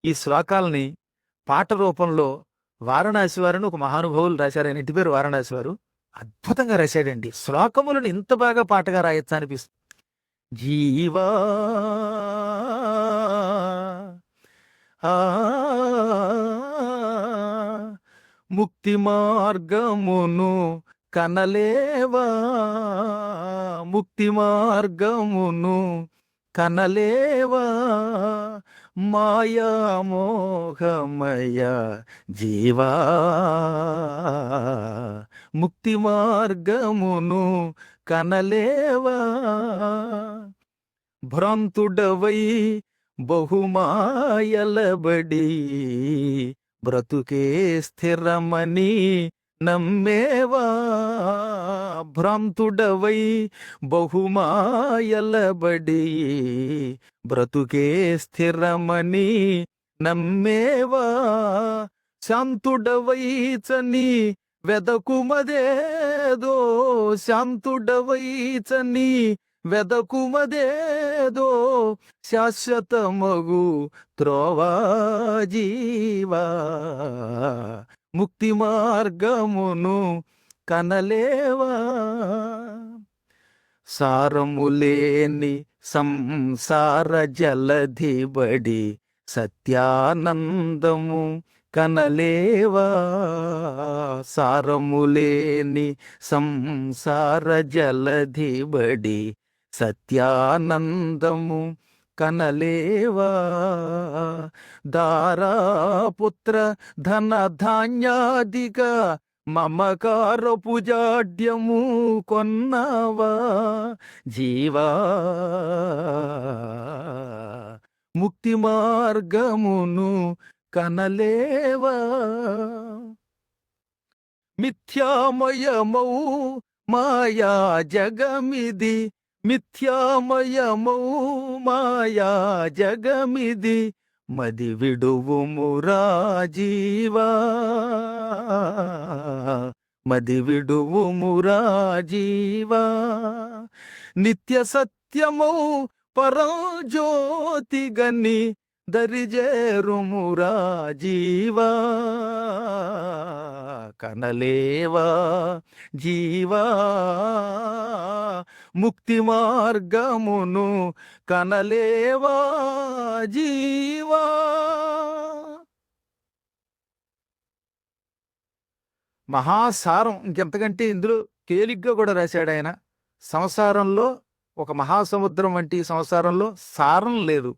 ఈ శ్లోకాలని పాట రూపంలో వారణాసి వారిని ఒక మహానుభావులు రాశారు. ఆయన ఇంటి పేరు వారణాసి వారు. అద్భుతంగా రాశాడండి. శ్లోకములను ఇంత బాగా పాటగా రాయొచ్చా అనిపిస్తుంది. జీవా ఆ ముక్తి మార్గమును కనలేవా, ముక్తి మార్గమును కనలేవా, మాయామోహమయ జీవా, ముక్తి మార్గమును కనలేవా, భ్రాంతుడవై బహుమాయలబడి బ్రతుకే స్థిరమని నమ్మేవా, భ్రాంతుడవై బహుమాయలబడి బ్రతుకే స్థిరమని నమ్మేవా, శాంతుడవైచని వెదకుమదేదో, శాంతుడవైచని వెదకుమదేదో శాశ్వతమగు త్రోవా జీవా, ముక్తి మార్గమును కనలేవా, సారములేని సంసార జలధిబడి సత్యానందము కనలేవా, సారములేని సంసార జలధిబడి సత్యానందము కనలేవా, దారాపుత్ర ధన ధాన్యాదిగా మమకారపు జాడ్యము కొన్నావా జీవా, ముక్తి మార్గమును కనలేవా, మిథ్యామయమౌ మాయా జగమిది, మిథ్యామయమౌ మాయా జగమిది, మది విడువుమురా జీవా, మది విడువుమురా జీవా, నిత్య సత్యమౌ పరంజ్యోతిగని దరిజేరుమురా జీవా, కనలేవా జీవా, ముక్తి మార్గమును కనలేవా జీవా. మహాసారం, ఇంకెంతకంటే ఇందులో తేలిగ్గా కూడా రాశాడు ఆయన. సంసారంలో ఒక మహాసముద్రం వంటి సంసారంలో సారం లేదు.